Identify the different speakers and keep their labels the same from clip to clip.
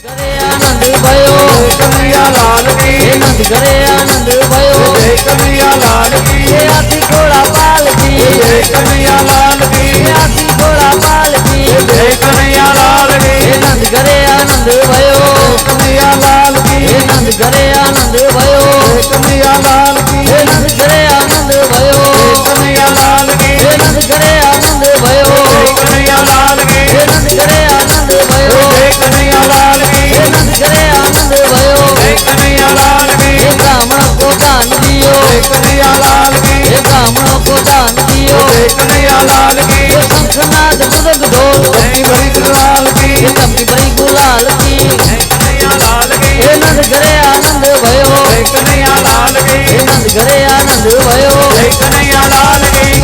Speaker 1: घरे आनंद भयो
Speaker 2: कन्हैया लाल की
Speaker 1: नंद घरे आनंद भयो
Speaker 2: जय कन्हैया लाल की
Speaker 1: हाथी घोड़ा पाल की
Speaker 2: जय कन्हैया लाल की
Speaker 1: हाथी घोड़ा पाल की
Speaker 2: जय कन्हैया लाल की
Speaker 1: नंद घरे आनंद भयो
Speaker 2: कन्हैया लाल की
Speaker 1: नंद घरे आनंद भयो
Speaker 2: जय कन्हैया लाल की
Speaker 1: नंद घरे आनंद भयो
Speaker 2: जय कन्हैया लाल की
Speaker 1: नंद घरे आनंद भयो
Speaker 2: जय कन्हैया लाल की
Speaker 1: नंद घरे आनंद भयो
Speaker 2: जय कन्हैया लाल की
Speaker 1: नंद घरे आनंद भयो
Speaker 2: जय कन्हैया लाल की
Speaker 1: ब्राह्मणों को दान दियो
Speaker 2: जय कन्हैया लाल की
Speaker 1: ब्राह्मणों को दान दियो
Speaker 2: जय कन्हैया लाल की
Speaker 1: शंखनाद मृदंग ढोल
Speaker 2: जय बड़ी गुलाल की
Speaker 1: कपी बड़ी गुलाल की
Speaker 2: जय कन्हैया लाल की
Speaker 1: नंद घरे आनंद भयो
Speaker 2: जय कन्हैया लाल की
Speaker 1: नंद घरे आनंद भयो
Speaker 2: जय कन्हैया लाल की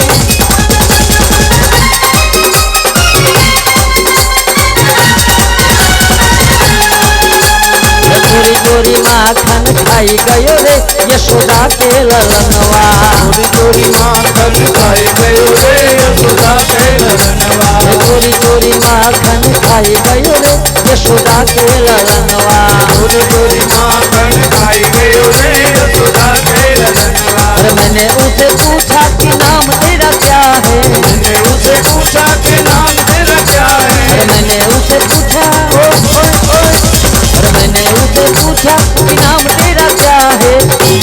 Speaker 1: चोरी चोरी माखन खाई गयो रे यशोदा के ललनवा
Speaker 2: चोरी चोरी माखन खाई गयो रे यशोदा के ललनवा
Speaker 1: चोरी चोरी माखन खाई गयो रे यशोदा के ललनवा
Speaker 2: चोरी चोरी माखन खाई गयो रे यशोदा के ललनवा
Speaker 1: अरे मैंने उसे पूछा कि नाम तेरा क्या है
Speaker 2: मैंने उसे पूछा कि नाम तेरा क्या है
Speaker 1: अरे मैंने उसे पूछा अरे मैंने उसे पूछा कि नाम तेरा क्या है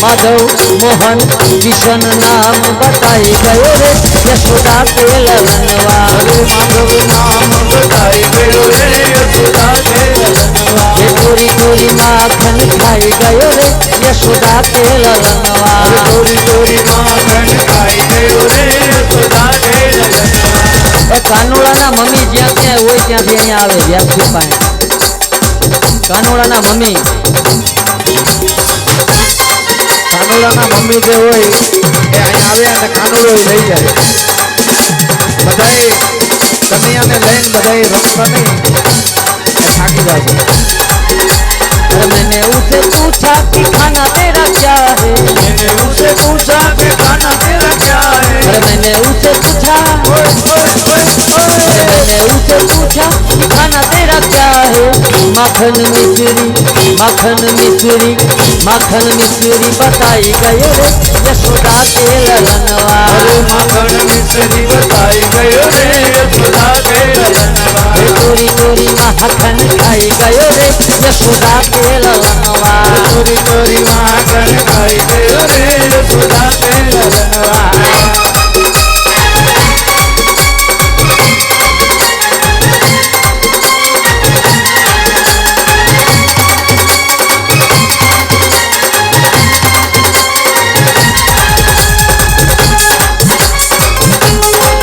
Speaker 1: माधव मोहन किशन नाम बताई गयो रे यशोदा के ललनवा
Speaker 2: अरे माधव नाम बताई गयो रे यशोदा के ललनवा
Speaker 1: ये चोरी चोरी माखन खाई गयो रे यशोदा के ललनवा
Speaker 2: अरे चोरी चोरी माखन खाई गयो रे यशोदा के ललनवा
Speaker 1: कानोड़ा मम्मी ज्યાં ત્યાં હોય ત્યાંથી અહીંયા આવે વ્યાસજી પાસે કાનોડા મમ્મી
Speaker 2: મમ્મી જે હોય એ અહીંયા આવે અને કાનુડો લઈ જાય બધાય કન્યાને લઈને બધાય રમવા નહીં એ થાકી જાય છે
Speaker 1: अरे मैंने उसे पूछा कि खाना तेरा क्या है
Speaker 2: मैंने उसे पूछा कि खाना तेरा क्या है
Speaker 1: अरे मैंने उसे पूछा
Speaker 2: ओए ओए ओए
Speaker 1: अरे मैंने उसे पूछा कि खाना तेरा क्या है माखन मिश्री बताई गयो रे यशोदा के ललनवा
Speaker 2: अरे माखन मिश्री बताई गयो रे यशोदा के ललनवा
Speaker 1: चोरी चोरी माखन खाई गयो रे यशोदा के ललनवा
Speaker 2: चोरी चोरी माखन खाई गयो रे यशोदा के ललनवा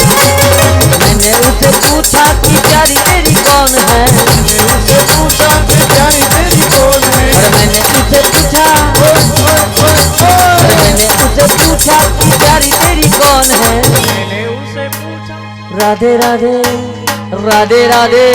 Speaker 1: मैंने उसे पूछा कि प्यारी तेरी कौन है
Speaker 2: मैंने उसे पूछा कि प्यारी तेरी कौन है
Speaker 1: और मैंने उसे पूछा अरे मैंने उसे पूछा कि प्यारी तेरी कौन है
Speaker 2: मैंने उसे पूछा
Speaker 1: राधे राधे राधे राधे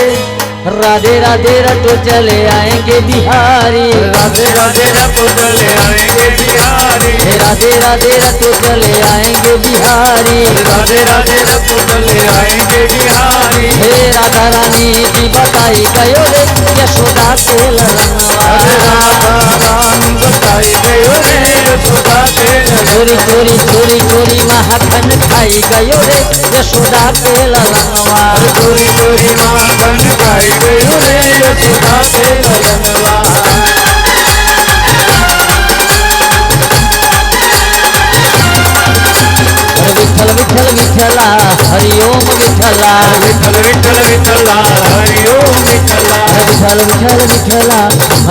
Speaker 1: राधे राधे रटो चले आएंगे बिहारी
Speaker 2: राधे राधे रटो चले आएंगे बिहारी
Speaker 1: राधे राधे रटो चले आएंगे बिहारी
Speaker 2: राधे राधे रटो चले आएंगे बिहारी
Speaker 1: हे राधा रानी जी बताई गयो रे यशोदा के ललनवा
Speaker 2: अरे राधा रानी बताई गयो रे यशोदा के
Speaker 1: चोरी चोरी चोरी चोरी माखन खाई गयो रे यशोदा के ललनवा
Speaker 2: चोरी चोरी माखन खाई गयो रे यशोदा के ललनवा
Speaker 1: विठल विठल विठला हरिओम विठला
Speaker 2: विठल विठल विठला हरिओम विठला
Speaker 1: विठल विठल विठला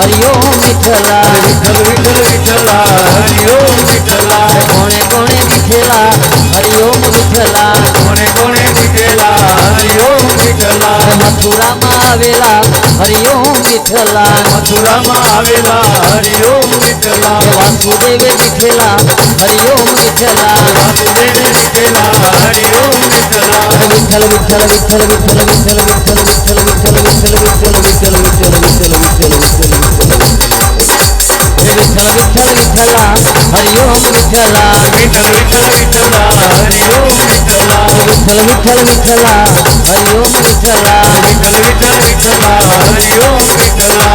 Speaker 1: हरिओम विठला
Speaker 2: विठल विठल विठला हरिओम विठला
Speaker 1: कोणे कोणे विठला हरिओम विठला
Speaker 2: कोणे कोणे विठला हरिओम विठला
Speaker 1: मथुरा માં આવેલા હરિઓમ વિઠલા
Speaker 2: मथुरा में आवेला हरिओम विठला
Speaker 1: વાસુદેવે વિઠલા હરિઓમ વિઠલા
Speaker 2: वासुदेव विठला हरिओम विठला
Speaker 1: विठल विठल विठल विठल विठल विठल विठल विठल विठल विठल विठल विठल विठल विठल विठल विठल विठला हरिओम विठला
Speaker 2: विठल विठल विठला हरिओम विठला
Speaker 1: विठल विठल विठला हरिओम विठला
Speaker 2: विठल विठल विठला हरिओम विठला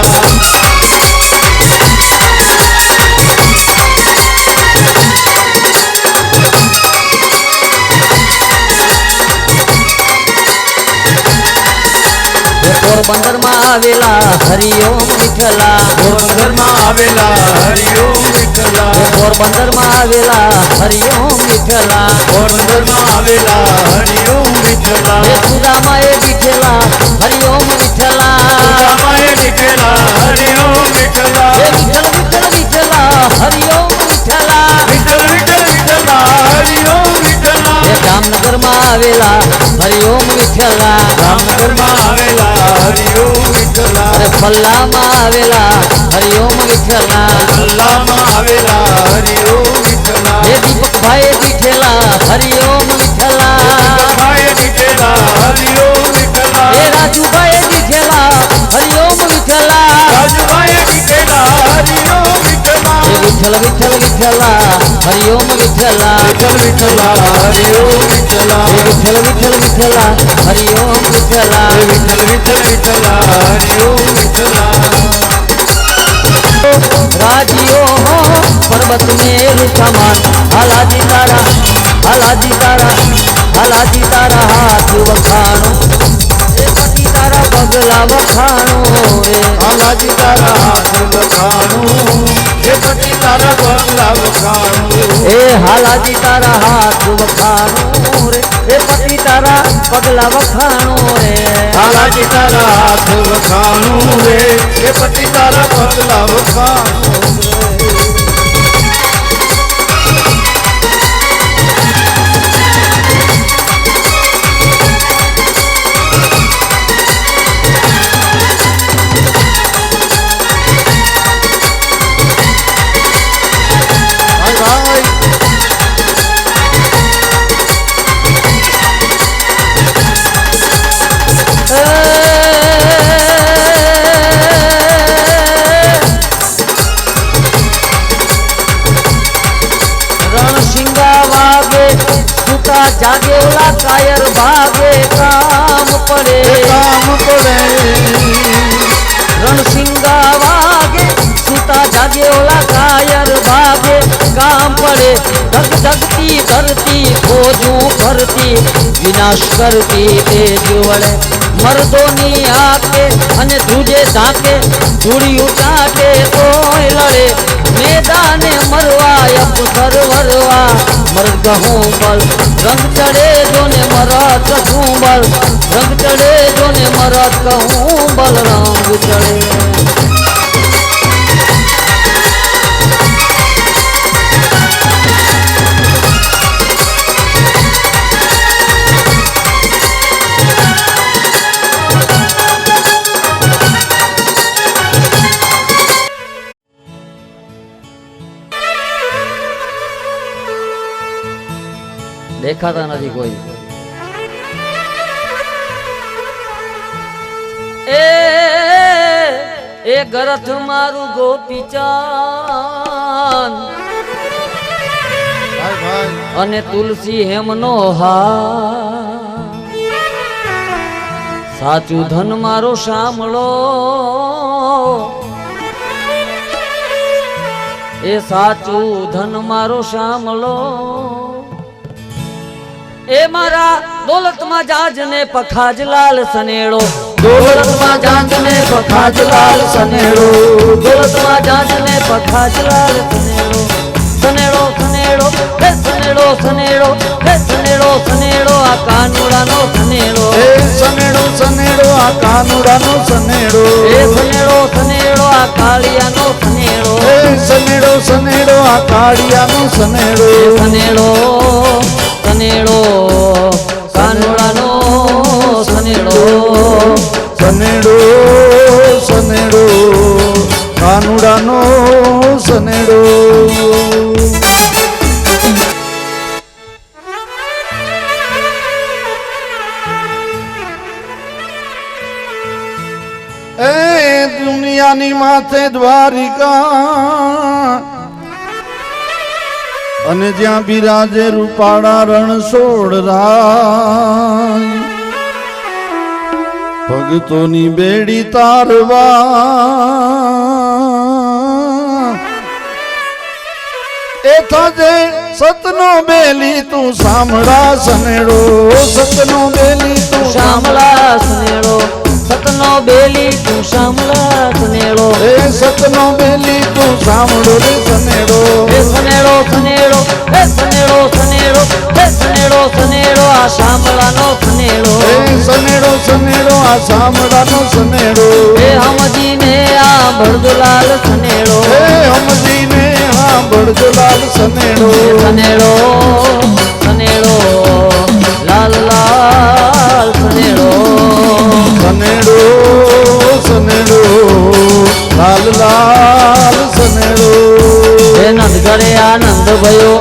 Speaker 1: પોરબંદર માં આવેલા હરિઓમ વિઠ્ઠલા
Speaker 2: પોરબંદર માં આવેલા હરિઓમ વિઠ્ઠલા
Speaker 1: પોરબંદર માં આવેલા હરિઓમ વિઠ્ઠલા
Speaker 2: પોરબંદર માં આવેલા હરિઓમ વિઠ્ઠલા
Speaker 1: હે સુદામાએ દીઠેલા હરિઓમ વિઠ્ઠલા
Speaker 2: રામાએ દીઠેલા હરિઓમ વિઠ્ઠલા
Speaker 1: હે વિઠ્ઠલ વિઠ્ઠલ વિઠ્ઠલા હરિઓમ વિઠ્ઠલા
Speaker 2: વિઠ્ઠલ વિઠ્ઠલ વિઠ્ઠલા હરિઓમ વિઠ્ઠલા
Speaker 1: હે જામનગર માં આવેલા હરિઓમ વિઠ્ઠલા
Speaker 2: રામનગર માં આવેલા હરિઓમ વિઠ્ઠલા
Speaker 1: અરે પલ્લા માં આવેલા હરિઓમ વિઠ્ઠલા
Speaker 2: અલ્લાહ માં આવેલા હરિઓમ વિઠ્ઠલા
Speaker 1: હે દીપકભાઈ દીઠેલા હરિઓમ વિઠ્ઠલા
Speaker 2: ભાઈ દીઠેલા હરિઓમ વિઠ્ઠલા
Speaker 1: હે રાજુભાઈ દીઠેલા હરિઓમ વિઠ્ઠલા
Speaker 2: રાજુભાઈ દીઠેલા હરિઓમ વિઠ્ઠલા
Speaker 1: હે વિઠ્ઠલ વિઠ્ઠલ વિઠ્ઠલા હરિઓમ વિઠ્ઠલા
Speaker 2: વિઠ્ઠલ વિઠ્ઠલા હરિઓમ વિઠ્ઠલા
Speaker 1: હે વિઠ્ઠલ વિઠ્ઠલ વિઠ્ઠલા હરિઓમ વિઠ્ઠલા
Speaker 2: વિઠ્ઠલ વિઠ્ઠલ વિઠ્ઠલા હરિઓમ વિઠ્ઠલા
Speaker 1: રાજીઓ પર્વત મેરુ સમાન હાલાજી તારા હાલાજી તારા હાલાજી તારા હાથ વખાણો એ પતિ તારા પગલા વખાણો રે
Speaker 2: હાલાજી તારા હાથ વખાણું હે પતિ તારા પગલા વખાણું
Speaker 1: એ હાલાજી તારા હાથ વખાણો રે એ પતિ તારા પગલા વખાણો રે
Speaker 2: હાલાજી તારા હાથ વખાણું રે હે પતિ તારા પગલા વખાણું
Speaker 1: જાગે ઓલા કાયર ભાગે કામ પડે
Speaker 2: કામ પડે
Speaker 1: રણસિંગા વાગે સુતા જાગે ઓલા કાયર ભાગે કામ પડે ધગ ધગતી ધરતી ખોજું ભરતી વિનાશ કરતી તેજ વળે મર્દોની આકે અને ધ્રુજે ઝાંકે ધૂળી ઉટાટે તોય લડે મેદાને મરવા અપસર વરવા મર્દ હુંબલ રંગ ચડે જોને મરત હુંબલ રંગ ચડે જોને મરત હુંબલ રંગ ચડે દેખાતા નથી કોઈ એ ગરથ મારું ગોપીચાન
Speaker 2: ભાઈ ભાઈ
Speaker 1: અને તુલસી હેમનો હા સાચું ધન મારો સાંભળો એ સાચું ધન મારો સાંભળો એ મારા દોલતમાં જાજને પખાજલાલ સનેડો દોલતમાં જાજને પખાજલાલ સનેડો દોલતમાં જાજને પખાજલાલ સનેડો સનેડો સનેડો હે સનેડો સનેડો હે સનેડો સનેડો આ કાનુડાનો સનેડો
Speaker 2: એ સનેડો સનેડો આ કાનુડાનો સનેડો
Speaker 1: એ સનેડો સનેડો આ કાળિયાનો સનેડો
Speaker 2: એ સનેડો સનેડો આ કાળિયાનો સનેડો
Speaker 1: એ સનેડો સનેડો કાનુડાનો સનેડો
Speaker 2: સનેડો સનેડો કાનુડાનો સનેડો એ દુનિયાની માથે દ્વારિકા અને જ્યાં બિરાજે રૂપાળા રણછોડ રાય ભગતોની બેડી તારવા એ થજે સતનો બેલી તું સાંભળા સનેડો સતનો બેલી તું
Speaker 1: શામળા સનેડો સતનો બેલી તું સાંભળા સનેડો
Speaker 2: એ સતનો બેલી તું સાંભળો રે સનેડો
Speaker 1: એ સનેડો સનેડો એ સનેડો સનેડો એ સનેડો સનેડો આ સાંભળાનો સનેડો
Speaker 2: એ સનેડો સનેડો આ સાંભળાનો સનેડો
Speaker 1: એ હમજીને આ ભરદુલાલ સનેડો
Speaker 2: એ હમજીને હા બળદલાલ સનેડો
Speaker 1: સનેડો સનેડો લાલ લાલ સનેડો
Speaker 2: સનેડો સનેડો લાલ લાલ સનેડો
Speaker 1: હે નંદ ઘરે આનંદ ભયો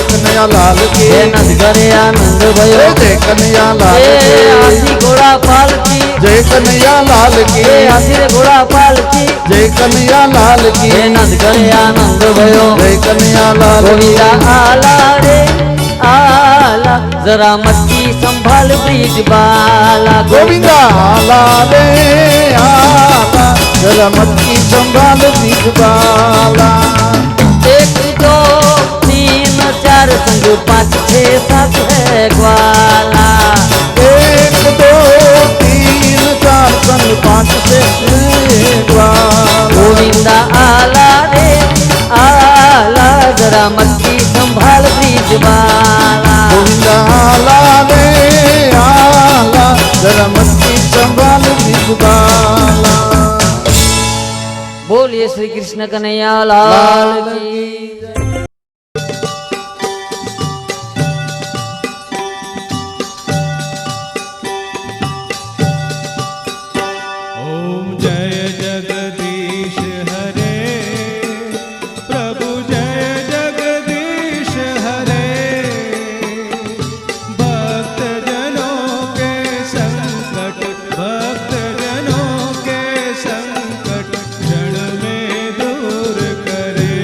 Speaker 2: કનૈયા લાલ
Speaker 1: હે
Speaker 2: કી
Speaker 1: નંદ ઘરે આનંદ ભયો
Speaker 2: જય કનૈયા લાલ
Speaker 1: એ
Speaker 2: કી
Speaker 1: હાથી ઘોડા પાલકી
Speaker 2: જય કનૈયા લાલ
Speaker 1: એ
Speaker 2: કી
Speaker 1: હાથી રે ઘોડા પાલકી
Speaker 2: જય કનૈયા લાલ કી
Speaker 1: હે નંદ ઘરે આનંદ ભયો
Speaker 2: જય કનૈયા લાલ
Speaker 1: ગોવિંદા આલા રે આલા જરા મટકી સંભાળ બ્રિજ બાલા
Speaker 2: ગોવિંદા લાલે આલા જરા મટકી સંભાળ બીજબાલા
Speaker 1: एक दो तीन चार संग पाँच छः सात है ग्वाला
Speaker 2: एक दो तीन चार संग पाँच से
Speaker 1: गोविंदा आला रे आला जरा मटकी संभाल ब्रिज बाला
Speaker 2: गोविंदा लाले आला जरा मटकी संभाल बीजबाला
Speaker 1: बोलिए श्री कृष्ण कन्हैया लाल की
Speaker 3: ओम जय जगदीश हरे प्रभु जय जगदीश हरे भक्त जनों के संकट क्षण में दूर करे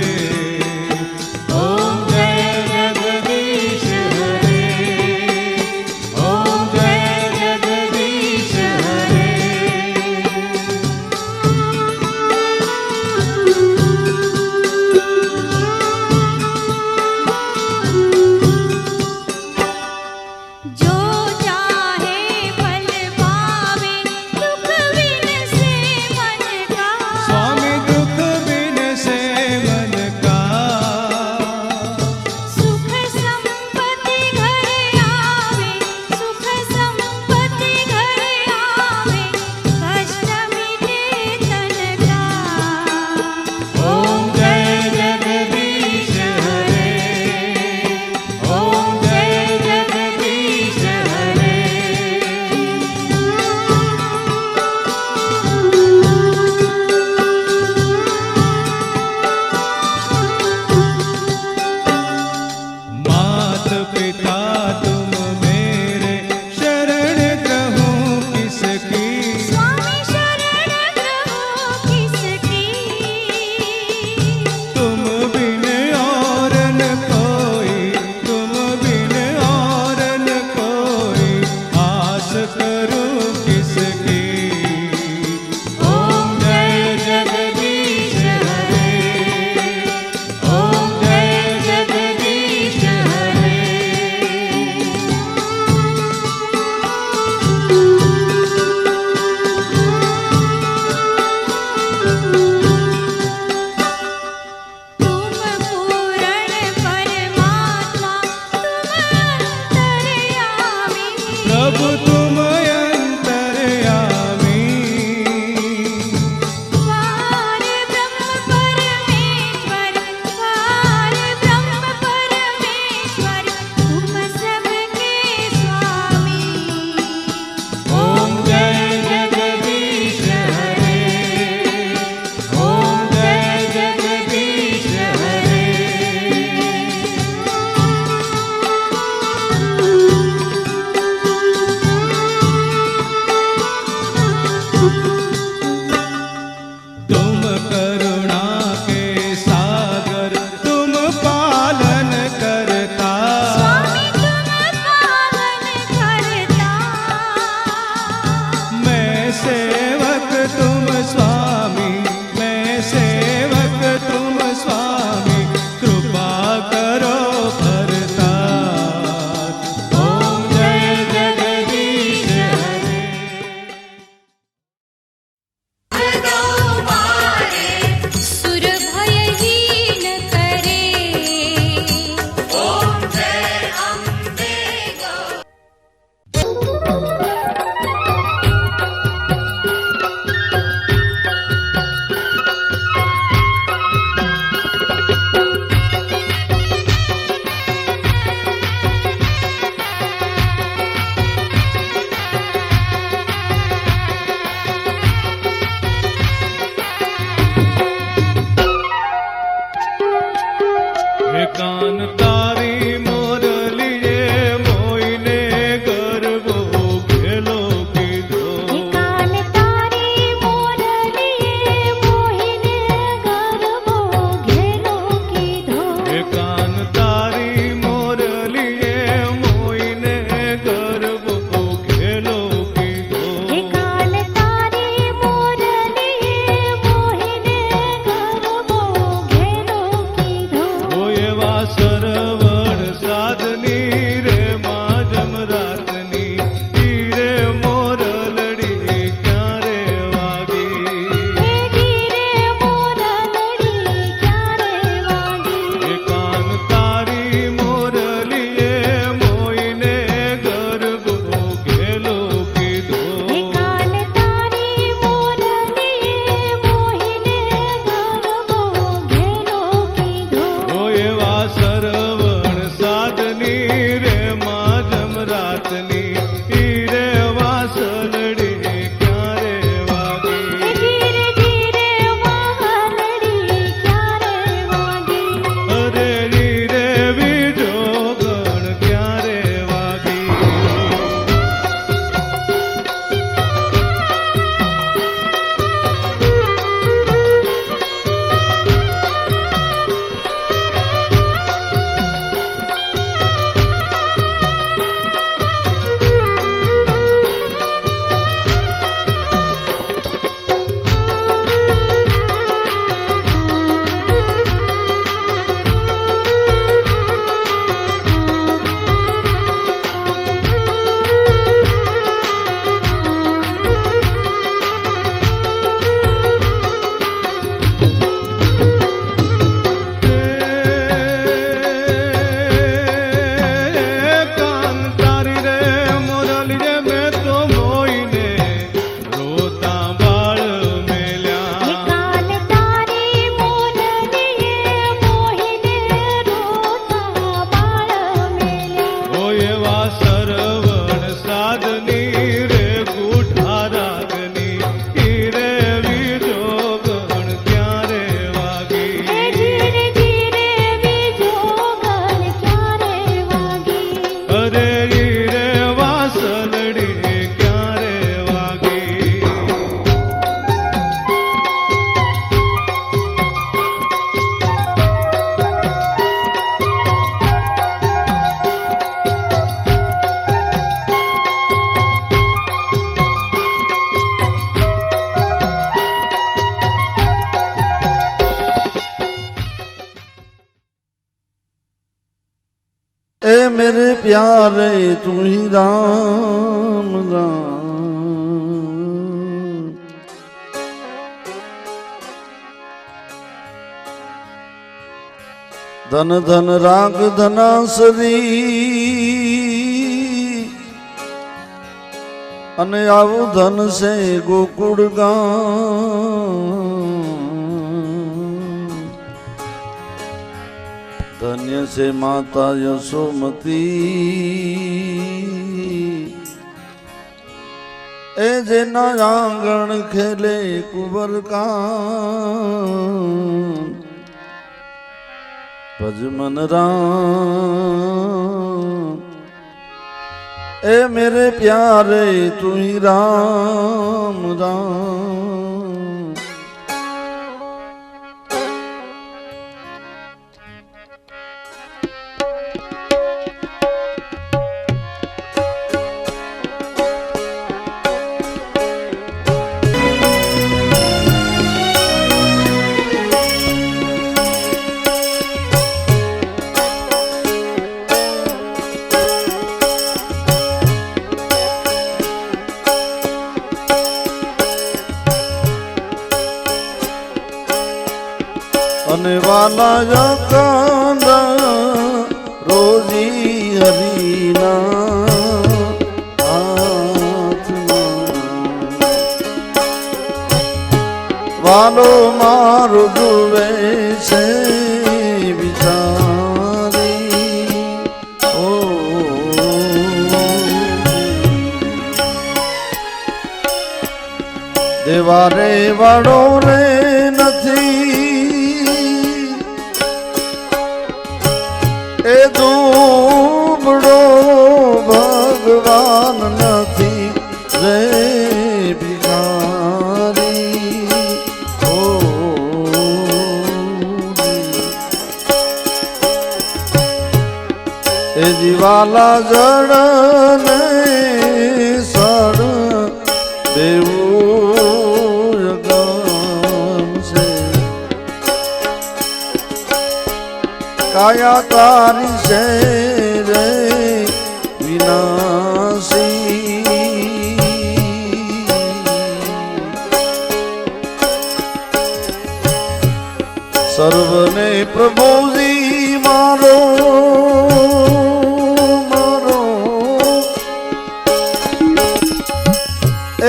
Speaker 4: प्यारे तू ही राम राम। धन धन राग धनासरी अने आवु धन से गोकुल गाम। धन्य से माता यशोमती ए जेना आंगण खेले कुंवर का। भज मन राम ए मेरे प्यारे तू ही राम राम। અને વાલા જકાંદ રોજી હરીના હાથમાં વાલો મારો જુએ છે વિચારી ઓ દેવારે વાળો રે નથી એ દુબળો ભગવાન નથી રે ભિખારી ઓ એ જીવાલા જળ ને સળ દેવું ગમશે કાયા તારી છે રે વિનાશી સર્વને પ્રભુજી મારો મારો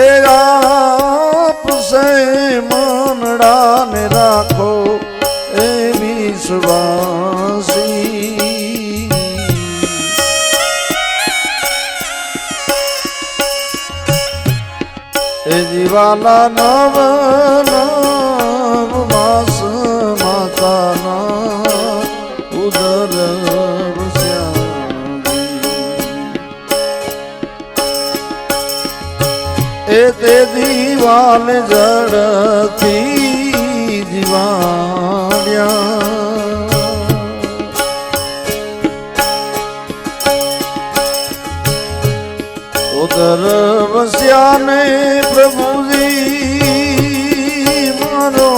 Speaker 4: એ આપ સે મનડા ને રાખો એ વિશ્વાસ એ જીવાલા નવ નવ માસ માતાના ઉદર એ તે દીવાલ જડથી જીવાડ્યા ઉદર વસ્યા ને પ્રભુજી મારો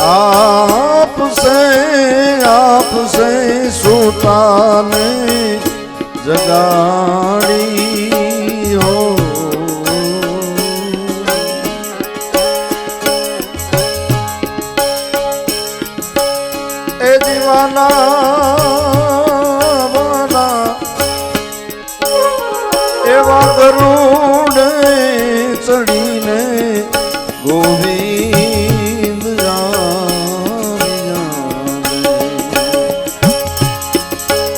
Speaker 4: આપ સે સુતાને જગાડી હો એ દીવાના એવા ગરુડ ચડીને ગોવિંદ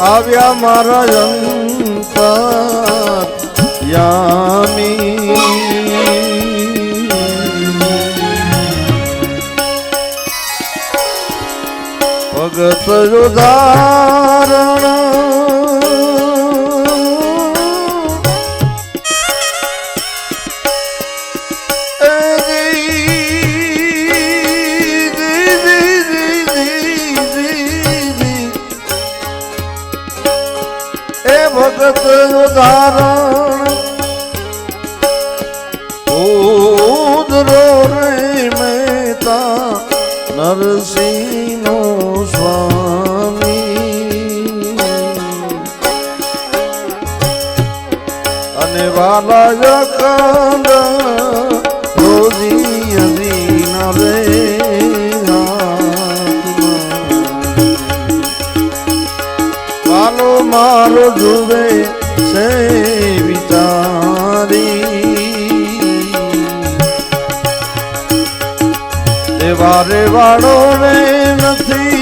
Speaker 4: આવ્યા મારા અંતર યામી ભગત ઉદાહરણ ભગત ઉદાહરણ ઉદરો રે મહેતા નરસિંહ નો સ્વામી જીવાલય કંદ રોજી અધીન રે વાલો મારો જુએ છે વિચારી વારે વાળો રે નથી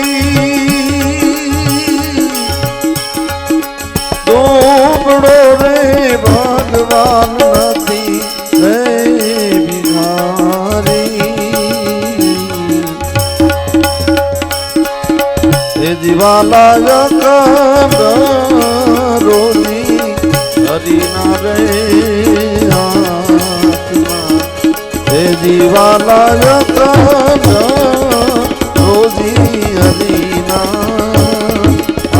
Speaker 4: દોબડો રે ભગવાન નથી રે બિહારી એ જીવાલય રોની હરિના રે હે જીવાલય રોજી હરિના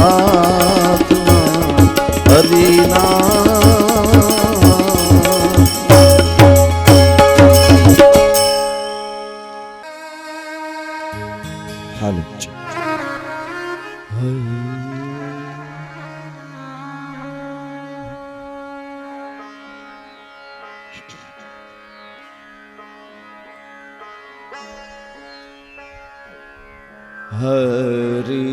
Speaker 4: આત્મા હરિના હાલ
Speaker 3: હરિ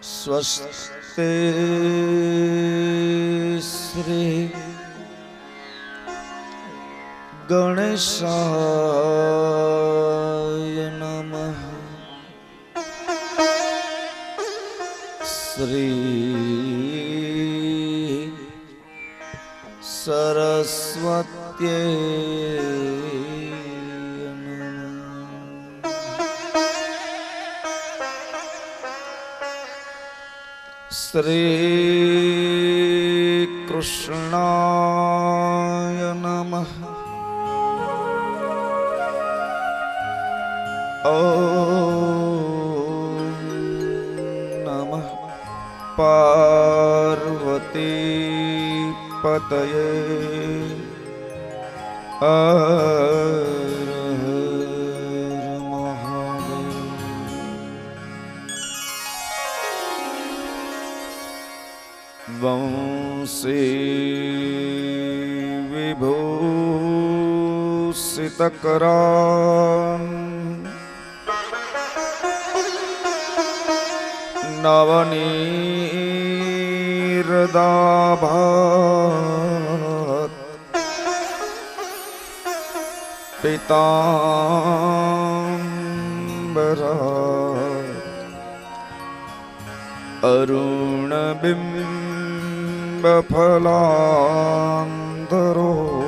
Speaker 4: સ્વસ્તે શ્રી ગણેશાય નમઃ શ્રી સરસ્વત્યે નમઃ શ્રી કૃષ્ણાય નમઃ ઓમ નમઃ પાર્વતી પતયે હર હર મહાદેવ વંશી વિભૂષિતકરાં નવનીરદાભાત પીતાંબરા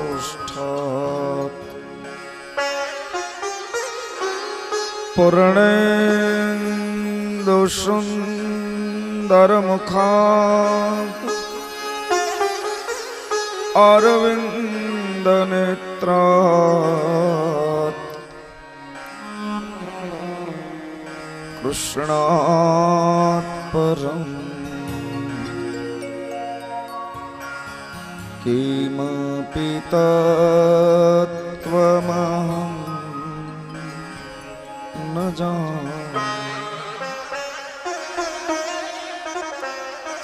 Speaker 4: અરુણબિંબફલાંધરોષ્ઠાત પૂર્ણેन्दુસુन्दરमुखात् अरविन्दनेत्रात् कृष्णात् परम् किमपि तत्त्वमहं न जाने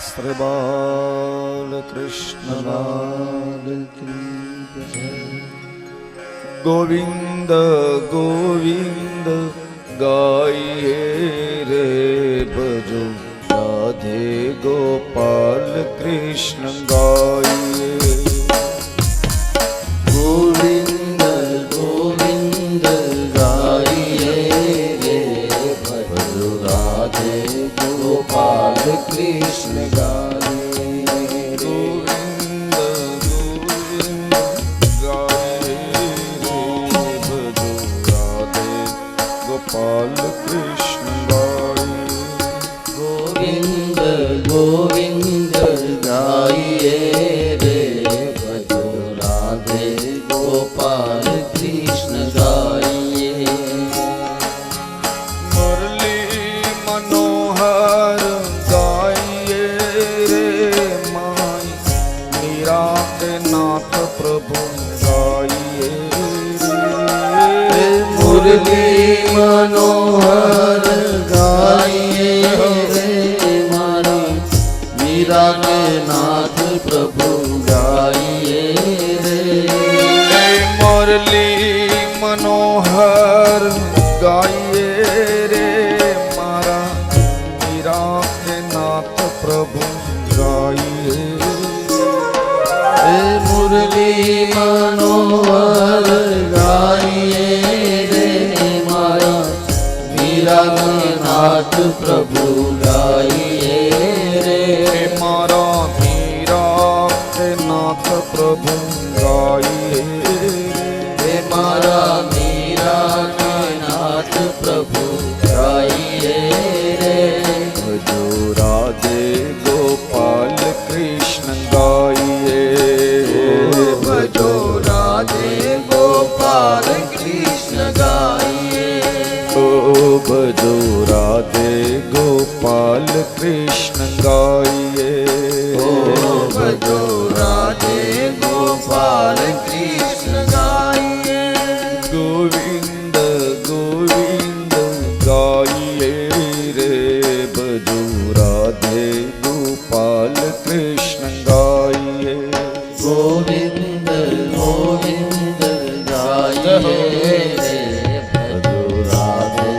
Speaker 4: श्री बालकृष्ण लाल की जय। गोविंद गोविंद गाइए रे भजो राधे गोपाल कृष्ण गाइए
Speaker 1: गोविंद गोविंद गाइए रे भजो राधे गोपाल कृष्ण गाइए
Speaker 3: गोविंद गोविंद गाइए रे भजो राधे गोपाल कृष्ण गाइए
Speaker 1: गोविंद गोविंद गाइए रे भजो राधे गोपाल कृष्ण गाइए
Speaker 3: मुरली मनोहर गाइए रे माई मीरा के नाथ प्रभु
Speaker 4: મુરલી મનોહર ગાઈએ રે મારા મીરા કે નાથ પ્રભુ ગાઈએ રે
Speaker 3: મુરલી મનોહર ગાઈએ રે મારા મીરા કે નાથ પ્રભુ ગાઈએ
Speaker 4: મુરલી મનોહર ગાઈએ રે મારા મીરા કે નાથ પ્રભુ ગાઈએ રે
Speaker 3: મારા મીરા કે નાથ પ્રભુ ગાઈએ
Speaker 4: મારા મીરા કે નાથ પ્રભુ ગાઈએ રે
Speaker 3: ભજો રાધે ગોપાલ કૃષ્ણ ગાઈએ
Speaker 4: ભજો રાધે ગોપાલ કૃષ્ણ ગાઈએ
Speaker 3: ઓ ભજો રાધે ગોપાલ કૃષ્ણ ગાઈએ
Speaker 4: ભજો રાધે ગોપાલ કૃષ્ણ ગાઈએ
Speaker 3: ગોવિંદ ગોવિંદ ગાઈએ રે ભજો રાધે ગોપાલ કૃષ્ણ ગાઈએ
Speaker 4: ગોવિંદ ગોવિંદ ગાઈએ રે ભજો રાધે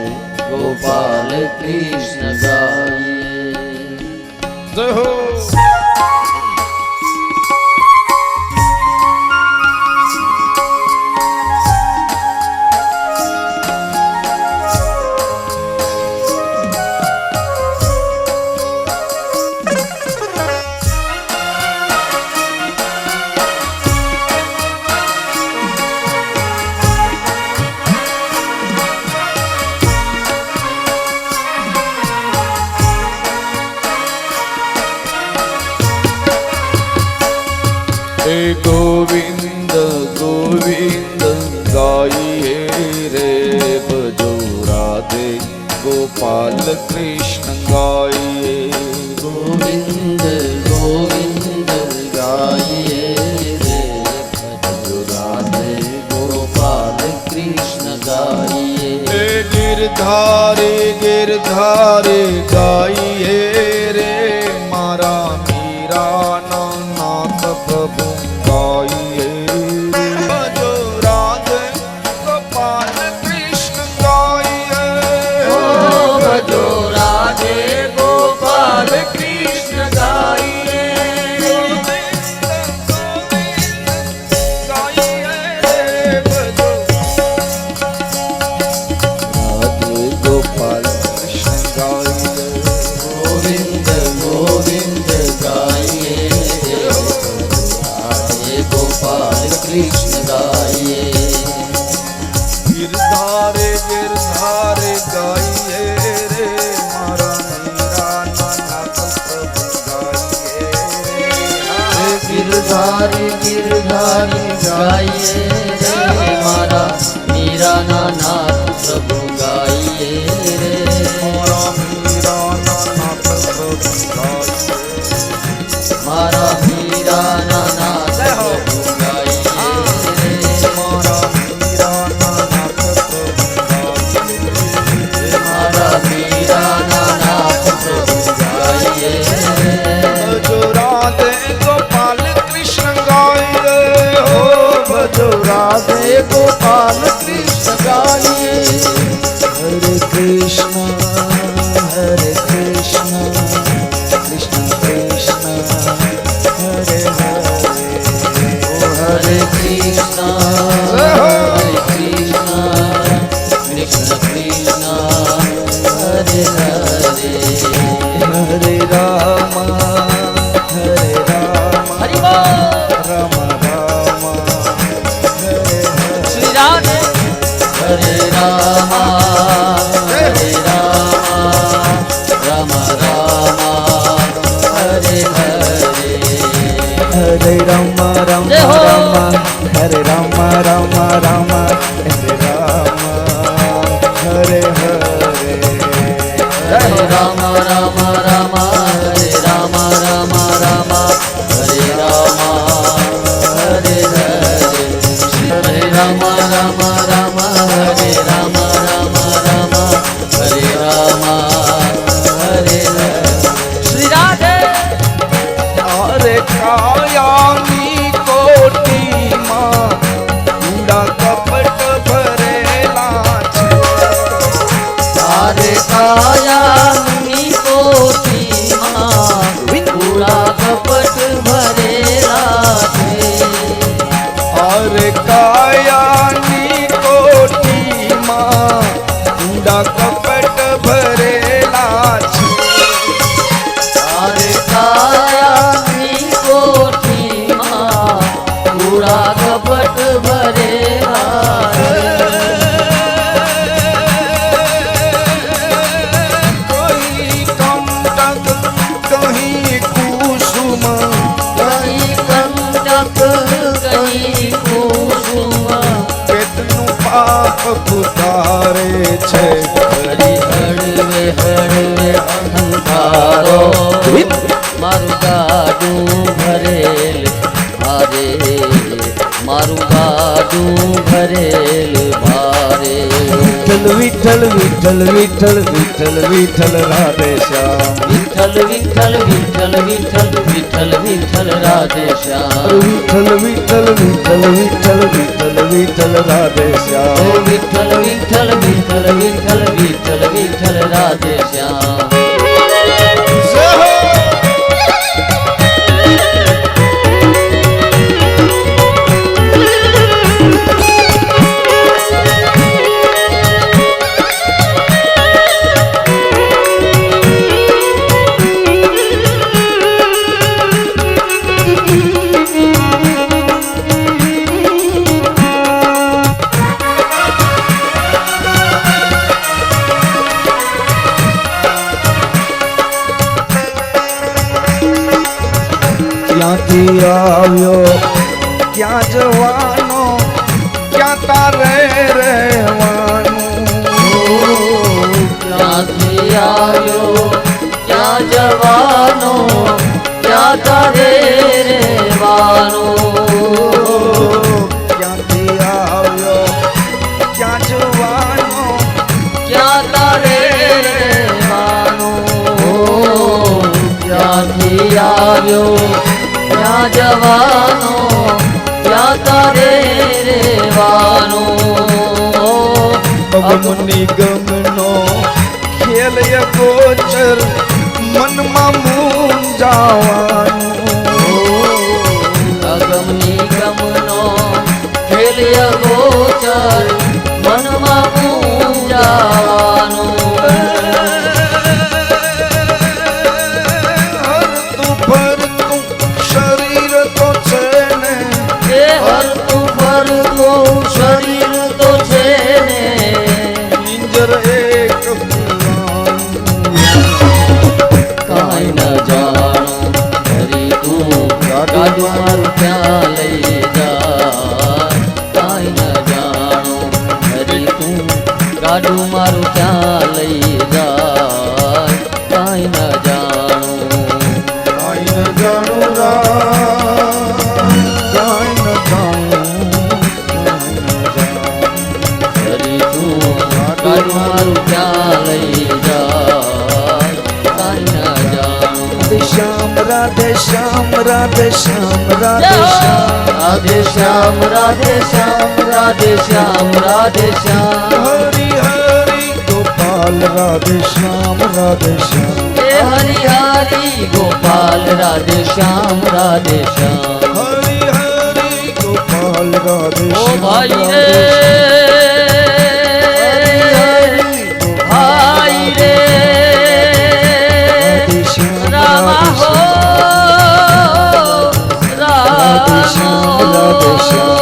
Speaker 4: ગોપાલ કૃષ્ણ ગાઈએ
Speaker 3: જય હો गोविंद गोविंद गाइए रे भजो राधे गोपाल कृष्ण गाइए
Speaker 4: गोविंद गोविंद गाइए रे भजो राधे गोपाल कृष्ण गाइए
Speaker 3: गिरधारे गिरधारे गाइए रे मारा मीरा नाथ प्रभु गाइए भजो राधे गोपाल कृष्ण गाइए
Speaker 4: भजो राधे गोपाल कृष्ण गाइए गोविंद गोविंद गाइए राधे गोपाल कृष्ण गाइए
Speaker 3: गिरधारे गिरधारे गाइए रे मारा मीरा नाथ प्रभु गाइए
Speaker 4: गिरधारी गिरधारी गाइए रे मारा मीरा नाथ प्रभु गाइए रे
Speaker 3: मारा मीरा नाथ प्रभु गाइए
Speaker 4: मारा मीरा नाथ प्रभु गाइए रे
Speaker 3: मारा मीरा नाथ प्रभु गाइए
Speaker 4: मारा मीरा नाथ प्रभु गाइए रे
Speaker 3: भजो राधे गोपाल कृष्ण गाइए हो भजो
Speaker 4: राधे गोपाल कृष्ण गाइए
Speaker 2: हरे कृष्ण कृष्ण कृष्ण हरे हरे
Speaker 4: हरे कृष्ण कृष्ण कृष्ण हरे हरे
Speaker 2: हरे राम हरे राम
Speaker 1: हरि बोल
Speaker 2: राम राम हरे
Speaker 1: श्री राधे
Speaker 4: हरे राम राम राम हरे हरे
Speaker 2: हरे राम राम
Speaker 1: जय हो।
Speaker 2: राम हरे राम राम राम हरे राम हरे हरे
Speaker 4: हरे राम राम राम हरे राम राम राम हरे राम हरे हरे हरे राम राम राम हरे राम
Speaker 3: ઉતારે છે.
Speaker 1: હરી હળવે હળવે અહંકારો મારું ગાડું ભરેલ ભારે મારું ગાડું ભરેલ ભારે
Speaker 3: વિઠ્ઠલ વિઠ્ઠલ વિઠ્ઠલ વિઠ્ઠલ વિઠ્ઠલ રાધે શ્યામ.
Speaker 1: વિઠ્ઠલ વિઠ્ઠલ વિઠ્ઠલ વિઠ્ઠલ વિઠ્ઠલ વિઠ્ઠલ રાધે શ્યામ
Speaker 3: વિઠ્ઠલ વિઠ્ઠલ વિઠ્ઠલ વિઠ્ઠલ વિઠ્ઠલ વિઠ્ઠલ રાધે
Speaker 1: ઓ
Speaker 3: શ્યામ.
Speaker 1: વિઠ્ઠલ વિઠ્ઠલ વિઠ્ઠલ વિઠ્ઠલ વિઠ્ઠલ વિઠ્ઠલ રાધે શ્યામ
Speaker 3: ક્યાંથી આવ્યો ક્યાં જવાનો ક્યાં તારે રહેવાનું.
Speaker 1: ક્યાંથી આવ્યો ક્યાં જવાનો ક્યાં તારે રહેવાનો
Speaker 3: ક્યાંથી આવ્યો ક્યાં જવાનો
Speaker 1: ક્યાં તારે રહેવાનો ક્યાંથી આવ્યો ક્યાં જવાનો ક્યાં તારે રહેવાનો
Speaker 3: અગમની ગમનો ખેલ ગોચર મનમાં મૂંઝાવાનું.
Speaker 1: અગમની ગમનો ખેલ્ય ગોચર મનમાં મૂંઝાવાનું
Speaker 3: હરતું ફરતું શરીર તો છે ને
Speaker 1: એ હરતું ફરતું શરીર તો છે ને
Speaker 3: નિંજર એક
Speaker 1: કાંઈ ન જાણું હરી તું ગાડું મારું ક્યાં લઈ જા કાંઈ ન જાણું હરી તું ગાડું મારું ક્યાં લઈ જા કાંઈ ન જાણું
Speaker 3: કાંઈ ન જાણું કાંઈ ન જાણું
Speaker 1: હરી તું ગાડું મારું ક્યાં લઈ જા કાંઈ ન જાણું
Speaker 3: શ્યામ રાધે શ્યામ રાધે શ્યામ રાધે શ્યામ.
Speaker 1: રાધે શ્યામ રાધે શ્યામ રાધે શ્યામ રાધે શ્યામ
Speaker 3: હરી હરી ગોપાલ રાધે શ્યામ રાધે શ્યામ.
Speaker 1: હે હરી હરી ગોપાલ રાધે શ્યામ રાધે શ્યામ
Speaker 3: હરી હરી ગોપાલ રાધે
Speaker 1: ઓ
Speaker 3: શ્યામ
Speaker 1: ભાઈ
Speaker 3: રાધે
Speaker 1: રે
Speaker 3: શ્યામ.
Speaker 1: ભાઈ રે
Speaker 3: રાધે શ્યામ
Speaker 1: રામા
Speaker 3: રાધે
Speaker 1: હો
Speaker 3: રાધે શ્યામ રાધે શ્યામ.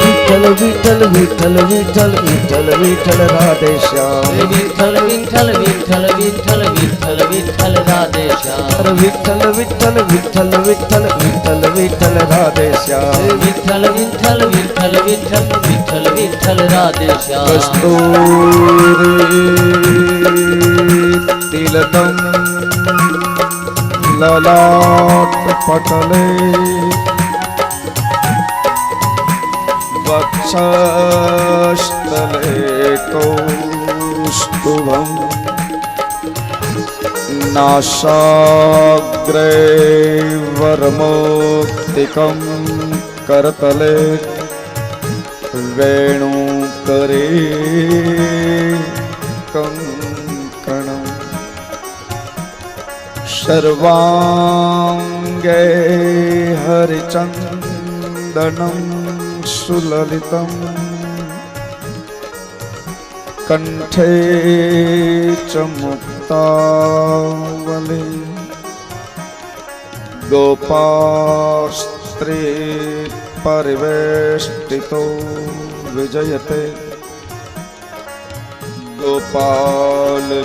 Speaker 3: વિઠ્ઠલ વિઠ્ઠલ વિઠ્ઠલ વિઠ્ઠલ વિઠ્ઠલ રાધે શ્યામ.
Speaker 1: વિઠ્ઠલ વિઠ્ઠલ વિઠ્ઠલ વિઠ્ઠલ વિઠ્ઠલ વિઠ્ઠલ રાધે શ્યામ
Speaker 3: વિઠ્ઠલ વિઠ્ઠલ વિઠ્ઠલ વિઠ્ઠલ વિઠ્ઠલ વિઠ્ઠલ રાધે શ્યામ.
Speaker 1: વિઠ્ઠલ વિઠ્ઠલ વિઠ્ઠલ વિઠ્ઠલ વિઠ્ઠલ વિઠ્ઠલ રાધે શ્યામ
Speaker 3: કસ્તૂરી તિલકમ લલાટ પટલે વક્ષસ્થલે કૌસ્તુભમ નાસાગ્રે વરમોક્તિકમ કરતલે વેણુકરે કંકણમ સર્વાંગે હરિચંદનમ સુલલિતમ કંઠે ચ મુક્તાવલી ગોપાસ્ત્રી પરિવેષ્ટિતો વિજયતે ગોપાલચૂડાં.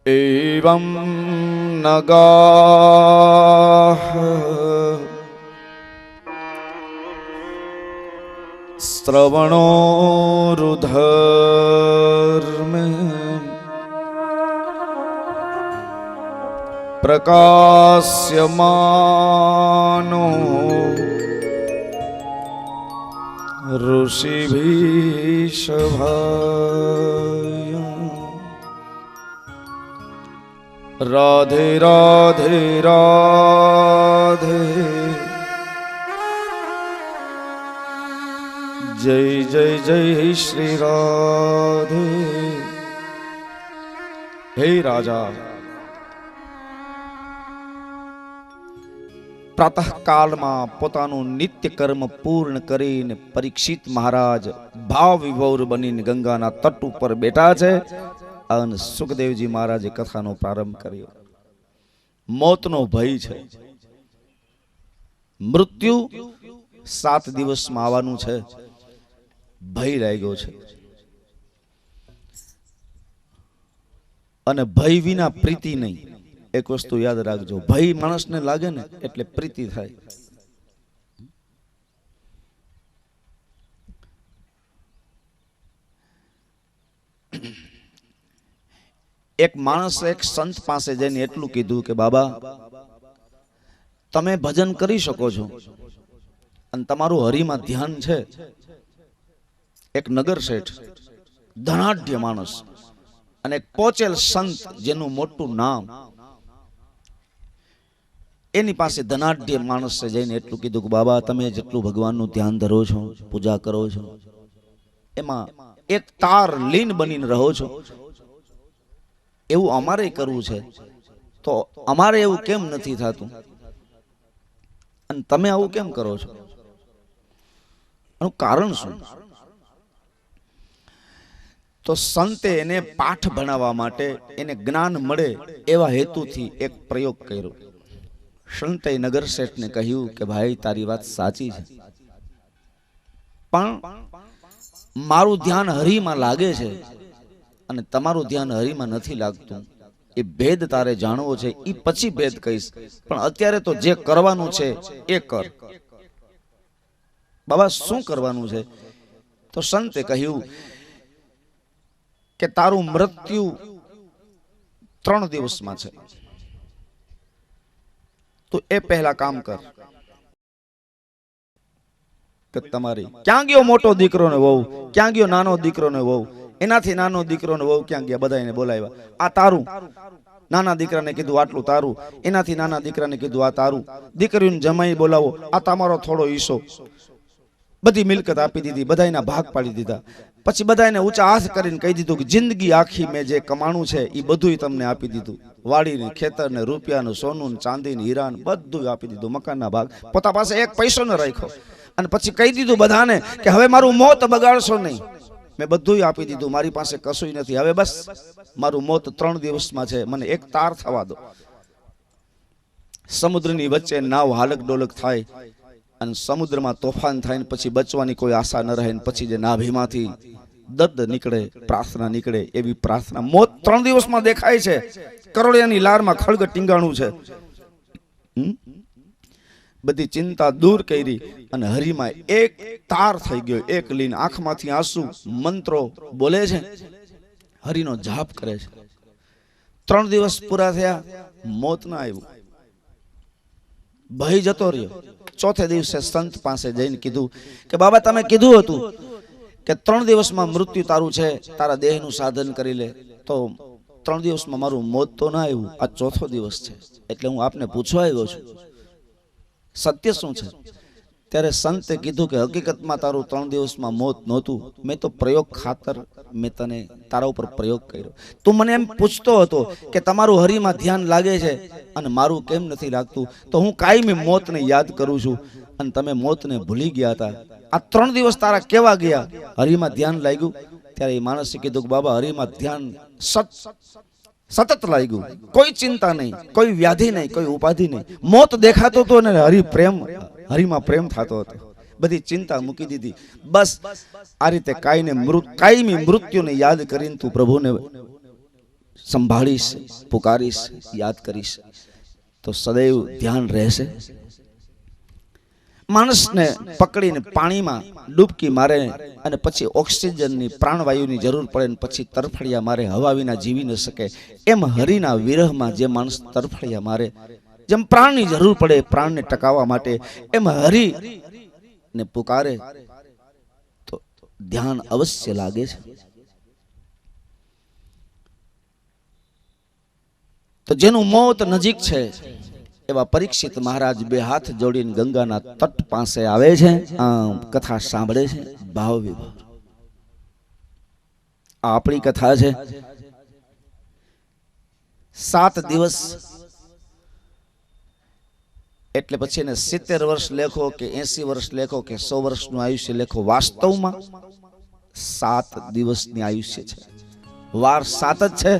Speaker 3: એવં
Speaker 4: नगाः श्रवणो रुधर्मे प्रकाश्यमानो ऋषिभिः सभाया। राधे राधे राधे जय जय जय श्री राधे। हे राजा, प्रातः काल में पोतानु नित्य कर्म पूर्ण करीने परीक्षित महाराज भाव विभोर बनीने गंगाना तट पर बैठा छे अने सुखदेवजी महाराजे कथानो प्रारंभ कर्यो। मौतनो भय छे, मृत्यु 7 दिवस में आववानुं छे, भय लाग्यो छे अने भय विना प्रीति नहीं। एक वस्तु याद राखजो, भय माणस ने लागे ने एटले प्रीति थाय। एक माणस एक संत पासे जईने एटलुं कीधुं के बाबा तमे भजन करी शको छो अने तमारुं हरिमां ध्यान छे। एक नगर शेठ धनाढ्य माणस अने एक पोचेल संत जेनुं मोटुं नाम, एनी पासे धनाढ्य माणस से जईने एटलुं कीधुं के बाबा तमे जेटलुं भगवाननुं ध्यान धरो छो, पूजा करो छो, एमां एक तार लीन बनीने रहो छो, एवुं अमारे करवुं छे तो अमारे एवुं केम नथी थातुं अने तमे आवुं केम करो छो? एनुं कारण शुं? तो संते एने पाठ भणाववा माटे, एने ज्ञान मळे एवा हेतुथी एक प्रयोग कर्यो। संते नगर शेठ ने कह्युं के भाई तारी वात साची छे, पण मारुं ध्यान हरिमां लागे छे अने तमारुं ध्यान हरिमां नथी लागतुं। ए भेद तारे जाणવો છે, ई પછી भेद कहीश, पण અત્યારે तो जे करवानुं छे ए कर। बाबा शुं करवानुं छे? तो संते कह्युं के तारुं मृत्यु 3 દિવસમાં છે, तो ए पहला काम कर के तमारी क्यां गयो मोटो दीकरो ने वहू, क्यां गयो नानो दीकरो ने वहू, एनाथी नानो दीकरो ने वहू क्यां गया? बधाईने बोलाव्या। आ तारुं, नाना दीकराने कीधुं आटલું तारुं, एनाथी नाना दीकराने कीधुं आ तारुं, दीकरीने जमाई बोलावो, आ तमारो थोड़ो हीस्सो। बधी मिलकत आपी दीधी, बधाईना भाग पाड़ी दीधा। પછી બધાને ઊંચા હાથ કરીને કહી દીધું કે જિંદગી આખી મેં જે કમાણું છે એ બધુંય તમને આપી દીધું, વાડીને ખેતરને રૂપિયાનું સોનું ચાંદીને હીરાને બધું આપી દીધું, મકાનના ભાગ પોતા પાસે એક પૈસો ન રાખ્યો। અને પછી કહી દીધું બધાને કે હવે મારું મોત બગાડશો નહીં, મેં બધુંય આપી દીધું, મારી પાસે કશુંય નથી, હવે બસ મારું મોત 3 દિવસમાં છે, મને એક તાર થવા દો। સમુદ્રની વચ્ચે નાવ હાલક ડોલક થાય અને સમુદ્રમાં તોફાન થાય ને પછી બચવાની કોઈ આશા ન રહે ને પછી જે નાભીમાંથી દર્દ નીકળે, પ્રાર્થના નીકળે, એવી પ્રાર્થના મોત 3 દિવસમાં દેખાય છે। કરોળિયાની લારમાં ખળગ ટીંગાણું છે। બધી ચિંતા દૂર કરી અને હરિમાં એક તાર થઈ ગયો, એક લીન, આંખમાંથી આંસુ, મંત્રો બોલે છે, હરિનો જાપ કરે છે। 3 દિવસ પૂરા થયા, મોત ના આવ્યું, ભય જતો રહ્યો। ચોથે દિવસે સંત પાસે જઈને કીધું કે બાબા તમે કીધું હતું કે 3 દિવસમાં મૃત્યુ તારું છે, તારા દેહનું સાધન કરી લે, તો 3 દિવસમાં મારું મોત તો ના આવ્યું, આ ચોથો દિવસ છે, એટલે હું આપને પૂછવા આવ્યો છું, સત્ય શું છે? ત્યારે સંતે કીધું કે હકીકતમાં તારું 3 દિવસમાં મોત નહોતું, મેં તો પ્રયોગ ખાતર મેં તને તારા ઉપર પ્રયોગ કર્યો। તું મને એમ પૂછતો હતો કે તમારું હરિમાં ધ્યાન લાગે છે અને મારું કેમ નથી લાગતું, તો હું કાયમી મોતને યાદ કરું છું અને તમે મોતને ભૂલી ગયા હતા। આ 3 દિવસ તારા કેવા ગયા? હરિમાં ધ્યાન લાગ્યું? ત્યારે એ માણસે કીધું કે બાબા હરિમાં ધ્યાન સતત લાગ્યું, કોઈ ચિંતા નહીં, કોઈ વ્યાધિ નહીં, કોઈ ઉપાધિ નહીં, મોત દેખાતો હતો અને હરિમાં પ્રેમ થતો હતો, બધી ચિંતા મૂકી દીધી। બસ આ રીતે કાયમી મૃત્યુને યાદ કરીને તું પ્રભુને સંભાળીશ, પુકારીશ, યાદ કરીશ તો સદૈવ ધ્યાન રહેશે. માણસને પકડીને પાણીમાં ડૂબકી મારે અને પછી ઓક્સિજનની પ્રાણવાયુની જરૂર પડે ને પછી તરફડિયા મારે, હવા વિના જીવી ન શકે, એમ હરિના વિરહમાં જે માણસ તરફડિયા મારે, જેમ પ્રાણની જરૂર પડે પ્રાણને ટકાવવા માટે, એમ હરિને પુકારે તો ધ્યાન અવશ્ય લાગે છે. તો જેનું મોત નજીક છે એવા પરીક્ષિત મહારાજ બે હાથ જોડીને ગંગાના તટ પાસે આવે છે, આમ કથા સાંભળે છે, ભાવ વિભાવ. આ આપણી કથા છે. 7 દિવસ એટલે પછી એને 70 વર્ષ લેખો કે 80 વર્ષ લેખો કે 100 વર્ષનું આયુષ્ય લેખો, વાસ્તવમાં 7 દિવસની આયુષ્ય છે. વાર 7 જ છે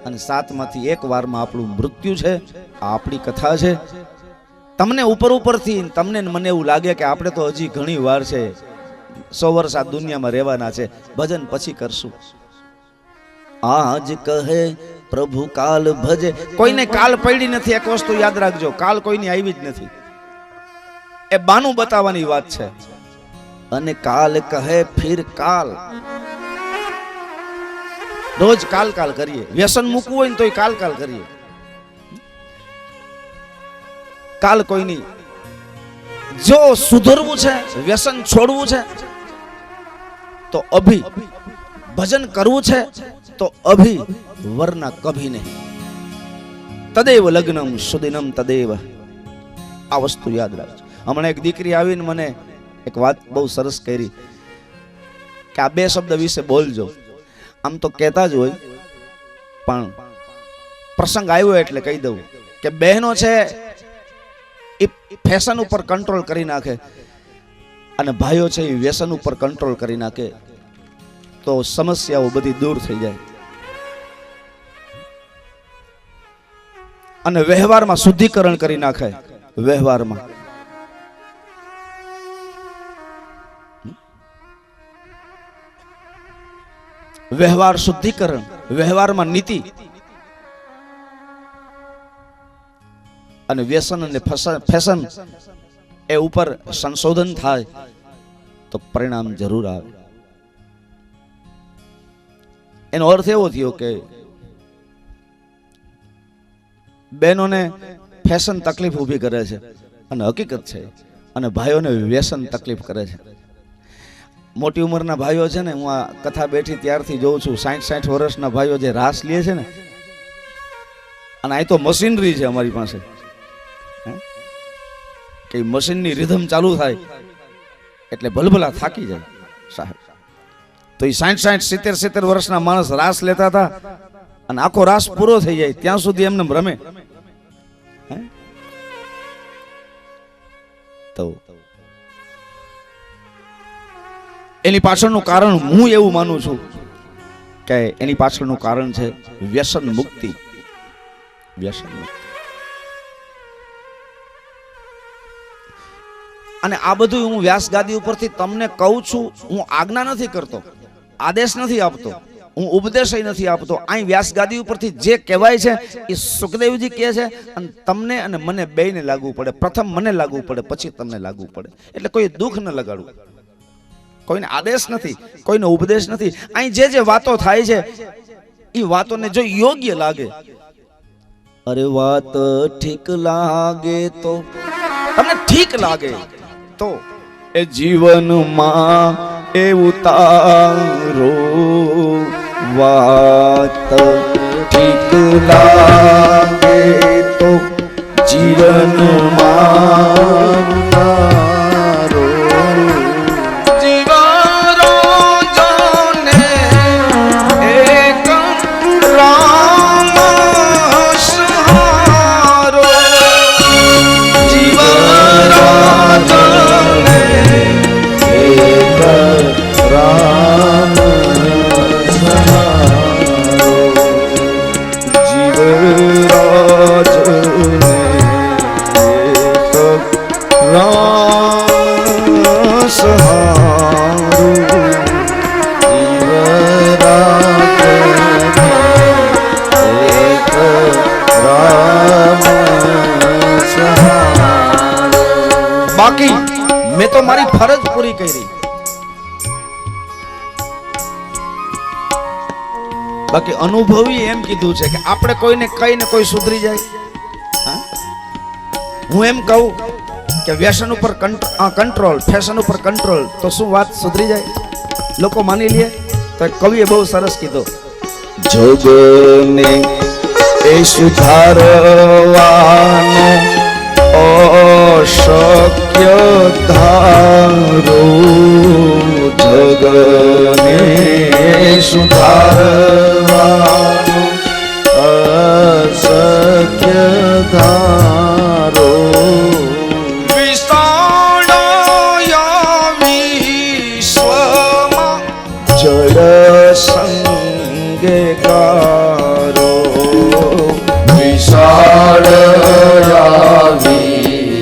Speaker 4: અને 7 માંથી એક વારમાં આપણું મૃત્યુ છે. આ આપણી કથા છે. તમને ઉપર ઉપરથી તમને મને એવું લાગે કે આપણે તો હજી ઘણી વાર છે, 100 વર્ષ આ દુનિયામાં રહેવાના છે, ભજન પછી કરશું. આજ કહે પ્રભુ કાલ ભજે. કોઈને કાલ પડી નથી. એક વસ્તુ યાદ રાખજો, કાલ કોઈની આવી જ નથી. એ બાનું બતાવવાની વાત છે. અને કાલ કહે ફિર કાલ. રોજ કાલ કાલ કરીએ. વ્યસન મૂકવું હોય ને તોય કાલ કાલ કરીએ. કાલ કોઈની. જો સુધરવું છે, વ્યસન છોડવું છે તો અભી, ભજન કરવું છે તો અભી, વરના કભી નહીં. તદેવ લગ્નમ સુદિનમ તદેવ. આ વસ્તુ યાદ રાખજો. હમણાં એક દીકરી આવીને મને એક વાત બહુ સરસ કરી કે આ 2 શબ્દ વિશે બોલજો. આમ તો કહેતા જ હોય પણ પ્રસંગ આવ્યો એટલે કહી દઉં કે બહેનો છે એ ફેશન ઉપર કંટ્રોલ કરી નાખે અને ભાઈઓ છે એ વ્યસન ઉપર કંટ્રોલ કરી નાખે તો સમસ્યાઓ બધી દૂર થઈ જાય. અને વ્યવહારમાં શુદ્ધિકરણ કરી નાખે. વ્યવહારમાં વ્યવહાર શુદ્ધિકરણ, વ્યવહારમાં નીતિ અને વ્યસન અને ફેશન એ ઉપર સંશોધન થાય તો પરિણામ જરૂર આવે. એનો અર્થ એવો થયો કે બહેનોને ફેશન તકલીફ ઊભી કરે છે અને હકીકત છે, અને ભાઈઓને વ્યસન તકલીફ કરે છે. મોટી ઉંમરના ભાઈઓ છે ને, હું આ કથા બેઠી ત્યારથી જોઉં છું, 60-60 વર્ષના ભાઈઓ જે રાસ લે છે ને, અને આ તો મશીનરી છે અમારી પાસે કે મશીનની રિધમ ચાલુ થાય એટલે ભલભલા થાકી જાય સાહેબ. તો એ 60-70 વર્ષના માણસ રાસ લેતા હતા અને આખો રાસ પૂરો થઈ જાય ત્યાં સુધી એમને રમે. તો એની પાછળનું કારણ હું એવું માનું છું કે એની પાછળનું કારણ છે વ્યસન મુક્તિ. વ્યસન મુક્તિ. અને આ બધું હું વ્યાસ ગાદી ઉપરથી તમને કહું છું. હું આજ્ઞા નથી કરતો, આદેશ નથી આપતો, હું ઉપદેશ નથી આપતો. અહીં વ્યાસ ગાદી ઉપરથી જે કહેવાય છે એ સુખદેવજી કહે છે અને તમને અને મને બેયને લાગુ પડે. પ્રથમ મને લાગુ પડે, પછી તમને લાગુ પડે. એટલે કોઈ દુઃખ ન લગાડવું. કોઈને આદેશ નથી, કોઈને ઉપદેશ નથી. અહીં જે વાતો થાય છે એ વાતોને જો યોગ્ય લાગે, અરે વાત ઠીક લાગે તો, તમને ઠીક લાગે તો એ જીવનમાં એ ઉતારો. વાત ઠીક લાગે તો જીવનમાં ઉતારો. તો મારી ફરજ પૂરી કરી. બાકી અનુભવી એમ કીધું છે કે આપણે કોઈને કહીને કોઈ સુધરી જાય. હા? હું એમ કહું કે વ્યસન ઉપર કંટ્રોલ, ફેશન ઉપર કંટ્રોલ, તો શું વાત સુધરી જાય? લોકો માની લે? તો કવિએ બહુ સરસ કીધું,
Speaker 3: જગને એ સુધારવાનો અશક્ય ધારો, જગને સુધારવાનો અશક્ય ધારો,
Speaker 4: વિશ્વમાં
Speaker 3: જળ સંગે કારો, વિશાળ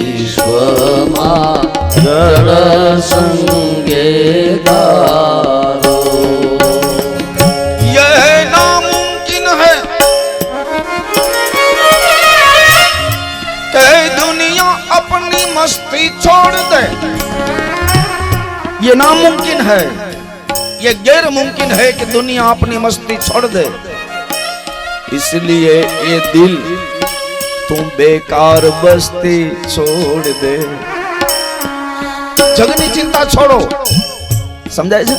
Speaker 3: વિશ્વમાં જળ સંગે કારો,
Speaker 4: यह नामुमकिन है कि दुनिया अपनी मस्ती छोड़ दे. ये नामुमकिन है, ये गैर मुमकिन है कि दुनिया अपनी मस्ती छोड़ दे.
Speaker 3: इसलिए ये दिल तुम बेकार बस्ती छोड़ दे.
Speaker 4: જગની ચિંતા છોડો. સમજાય છે?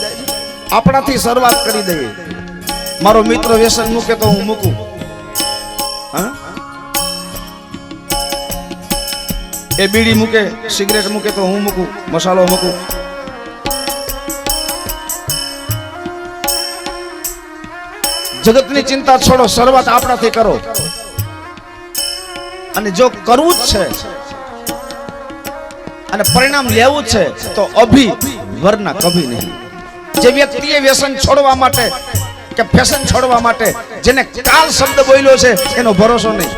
Speaker 4: આપણાથી શરૂઆત કરી દઈએ. મારો મિત્ર વ્યસન મૂકે તો હું મૂકું. હા? એ બીડી મૂકે, સિગરેટ મૂકે તો હું મૂકું, મસાલો મૂકું. જગતની ચિંતા છોડો, શરૂઆત આપણાથી કરો. અને જો કરવું જ છે અને પરિણામ લેવું છે તો અભી વરના કભી નહીં. જે વ્યક્તિએ વ્યસન છોડવા માટે કે ફેશન છોડવા માટે જેને કાલ શબ્દ બોલ્યો છે એનો ભરોસો નહીં.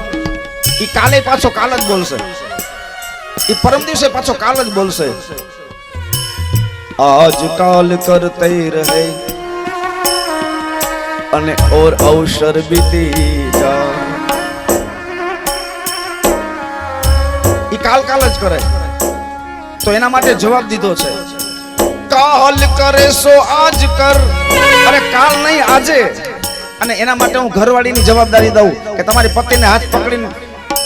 Speaker 4: એ કાલે પાછો કાલ જ બોલશે, એ પરમ દિવસે પાછો કાલ જ બોલશે.
Speaker 3: आज काल करते रहे અને और अवसर बीती जा.
Speaker 4: એ કાલ કાલ જ કરે. તો એના માટે જવાબ દીધો છે, કાલ કરે સો આજ કર. અરે કાલ નહીં, આજે. અને એના માટે હું ઘરવાળીની જવાબદારી દઉં કે તમારી પતિને હાથ પકડીને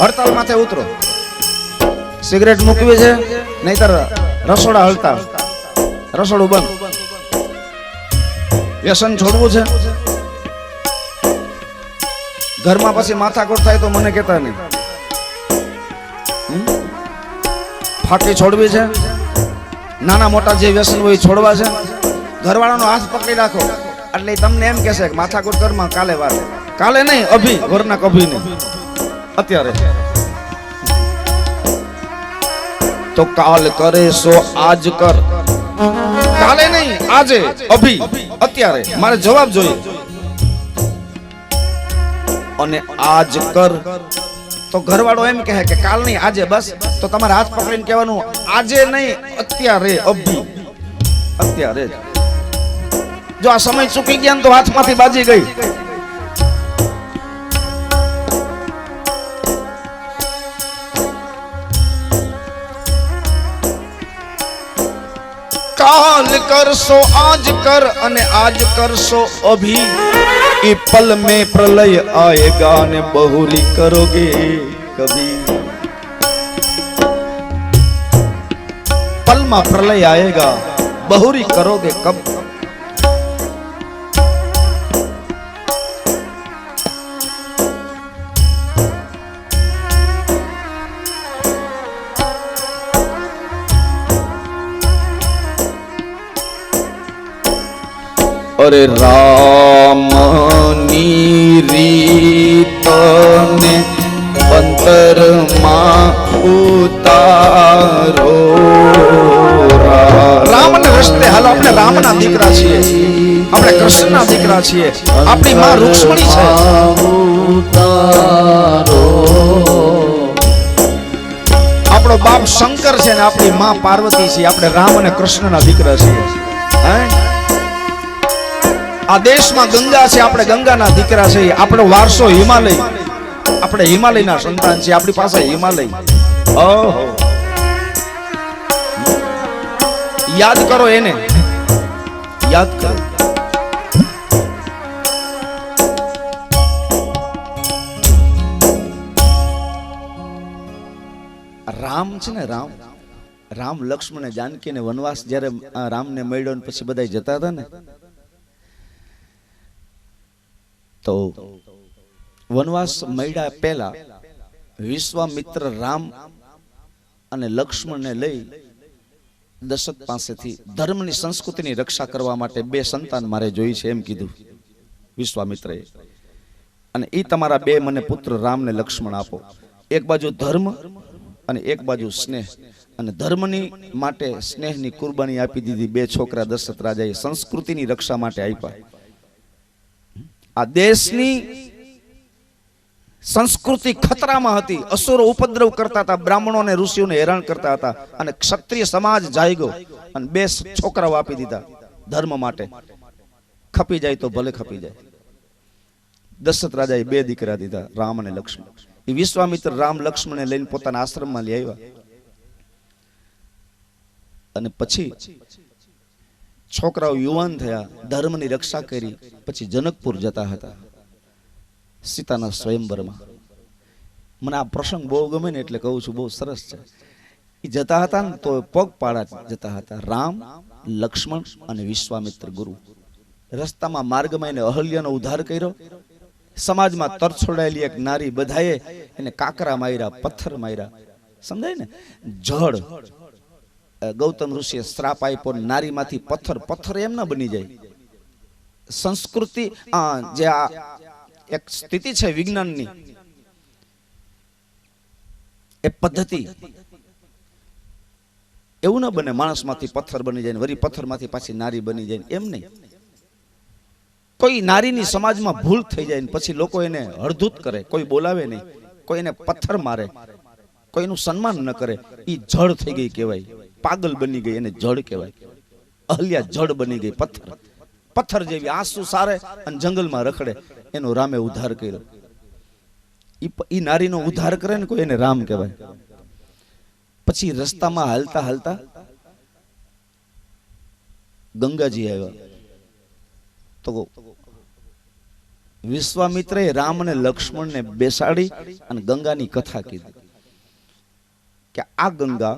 Speaker 4: હડતાલ માથે ઉતરો. સિગરેટ મૂકવી છે, નહીતર રસોડા હલતા, રસોડું બંધ. વ્યસન છોડવું છે, ઘરમાં પછી માથાકૂટ થાય તો મને કહેતા નહીં. ફાંકી છોડવી છે, નાના મોટા જે વ્યસન હોય છોડવા છે, ઘરવાળાનો હાથ પકડી રાખો એટલે તમને એમ કહેશે કે માથાકૂટ કરમાં કાલે વાત. કાલે નહીં, અભી વરના કભી નહીં, અત્યારે.
Speaker 3: तो काल करे सो आज कर.
Speaker 4: કાલે નહીં, આજે, અભી, અત્યારે. મારે જવાબ જોઈએ.
Speaker 3: અને આજ કર.
Speaker 4: તો ઘરવાળો એમ કહે કે કાલ નહીં, આજે. બસ તો તમારે હાથ પકડીને કહેવાનું, આજે નહીં, અત્યારે, અભી, અત્યારે. જો આ સમય ચૂકી ગયા ને તો હાથમાંથી બાજી ગઈ. કાલ કરશો આજ કર અને આજ કરશો અભી.
Speaker 3: ये पल में प्रलय आएगा ने बहुरी करोगे कभी.
Speaker 4: પલમાં પ્રલય આયેગા, બહુરી કરોગે કબ.
Speaker 3: अरे रामनी रीत ने अंतर मां उतारो.
Speaker 4: રામને રસ્તે હાલો. આપણે રામના દીકરા છીએ, આપણે કૃષ્ણના દીકરા છીએ. આપણી માં રૂક્ષ્મણી છે. આપણો બાપ શંકર છે ને આપણી માં પાર્વતી છે. આપણે રામ અને કૃષ્ણના દીકરા છીએ. આ દેશમાં ગંગા છે, આપણે ગંગાના દીકરા છે. આપણો વારસો હિમાલય, આપણે હિમાલયના સંતાન છે. આપણી પાસે હિમાલય. ઓહો, યાદ કરો એને, યાદ કરો. રામ છે ને, રામ લક્ષ્મણ અને જાનકી ને વનવાસ જ્યારે રામને મળ્યો ને પછી બધા જતા હતા ને, તો વનવાસ મળ્યા પહેલા વિશ્વામિત્ર રામ અને લક્ષ્મણને લઈ દશરથ પાસેથી ધર્મની સંસ્કૃતિની રક્ષા કરવા માટે 2 સંતાન મારે જોઈ છે એમ કીધું વિશ્વામિત્રએ. અને એ તમારા 2 મને પુત્ર રામ ને લક્ષ્મણ આપો. એક બાજુ ધર્મ અને એક બાજુ સ્નેહ. અને ધર્મની માટે સ્નેહની કુરબાની આપી દીધી 2 છોકરા દશરથ રાજાએ સંસ્કૃતિની રક્ષા માટે આપ્યા. આ દેશની સંસ્કૃતિ ખતરામાં હતી. અસુરો ઉપદ્રવ કરતા હતા, બ્રાહ્મણો અને ઋષિઓને હેરાન કરતા હતા, અને ક્ષત્રિય સમાજ જાગ્યો અને 2 છોકરાઓ આપી દીધા ધર્મ માટે. ખપી જાય તો ભલે ખપી જાય. દશરથ રાજાએ 2 દીકરા દીધા, રામ અને લક્ષ્મણ. એ વિશ્વામિત્ર રામ લક્ષ્મણને લઈને પોતાના આશ્રમમાં લઈ આવ્યા. અને પછી છોકરાઓ યુવાન થયા, ધર્મની રક્ષા કરી. પછી જનકપુર જતા હતા સીતાના સ્વયંવરમાં. મને આ પ્રસંગ બહુ ગમે ને એટલે કહું છું, બહુ સરસ છે. એ જતા હતા ને તો પગપાળા જતા હતા, રામ, લક્ષ્મણ અને વિશ્વામિત્ર ગુરુ. રસ્તામાં માર્ગમાં એને અહલ્યાનો ઉદ્ધાર કર્યો. સમાજમાં તરછોડાયેલી એક નારી, બધાએ એને કાકરા માર્યા, પથ્થર માર્યા. સમજાય ને? જળ ગૌતમ ઋષિએ શ્રાપ આપ્યો, નારીમાંથી પથ્થર એમ ના બની જાય. સંસ્કૃતિ જે આ એક સ્થિતિ છે વિજ્ઞાનની, એ પદ્ધતિ એવું ના બને માણસમાંથી પથ્થર બની જાય, વળી પથ્થરમાંથી પાછી નારી બની જાય. એમ નહીં. કોઈ નારીની સમાજમાં ભૂલ થઈ જાય પછી લોકો એને હળધૂત કરે, કોઈ બોલાવે નહીં, કોઈ એને પથ્થર મારે, કોઈનું સન્માન ન કરે. એ જળ થઈ ગઈ કહેવાય, પાગલ બની ગઈ, એને જળ કહેવાય. અહલ્યા જળ બની ગઈ, પથ્થર જેવી, આંસુ સારે અને જંગલમાં રખડે. એનો રામે ઉદ્ધાર કર્યો. ઈ નારીનો ઉદ્ધાર કરે ને કોઈ, એને રામ કહેવાય. પછી રસ્તામાં હાલતા હાલતા ગંગાજી આવ્યા. તો વિશ્વામિત્રએ રામ અને લક્ષ્મણને બેસાડી અને ગંગાની કથા કીધી કે આ ગંગા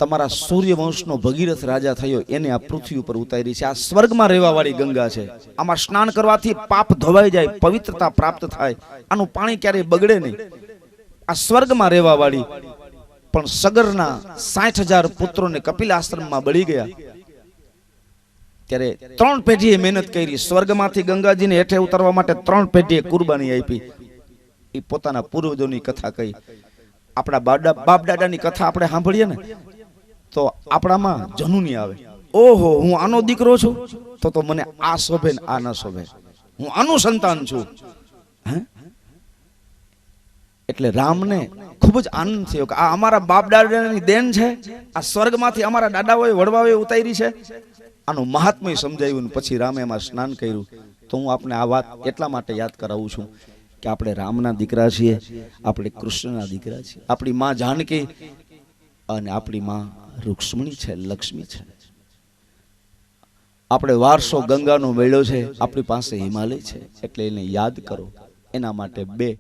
Speaker 4: તમારા સૂર્યવંશનો ભગીરથ રાજા થયો એને આ પૃથ્વી ઉપર ઉતારી છે. આ સ્વર્ગમાં રહેવા વાળી ગંગા છે. આમાં સ્નાન કરવાથી પાપ ધોવાઈ જાય, પવિત્રતા પ્રાપ્ત થાય, આનું પાણી ક્યારેય બગડે નહીં. આ સ્વર્ગમાં રહેવા વાળી. પણ સગરના 60,000 પુત્રોને કપિલ આશ્રમમાં બળી ગયા. ત્યારે 3 પેઢીએ મહેનત કરી. સ્વર્ગમાંથી ગંગાજીને હેઠે ઉતારવા માટે 3 પેઢીએ કુરબાની આપી. એ પોતાના પૂર્વજોની કથા કહી. આપણા બાપ દાદાની કથા આપણે સાંભળીએ ને તો આપણામાં જનુની આવે. ઓહો, હું આનો દીકરો છું તો મને આ શોભે ને આ ન શોભે, હું આનું સંતાન છું. એટલે રામને ખૂબ જ આનંદ થયો કે આ અમારા બાપ દાદાની દેન છે, આ સ્વર્ગમાંથી અમારા દાદાઓએ વડવાઓએ ઉતારી છે. આનું મહાત્મ્ય સમજાવ્યું. પછી રામે એમાં સ્નાન કર્યું. તો હું આપને આ વાત એટલા માટે યાદ કરાવું છું કે આપણે રામના દીકરા છીએ, આપણે કૃષ્ણના દીકરા છીએ. આપણી માં જાનકી અને આપણી માં રૂક્ષ્મણી છે, લક્ષ્મી છે. આપણે વારસો ગંગાનો મેળ્યો છે, આપણી પાસે હિમાલય છે. એટલે એને યાદ કરો. એના માટે 2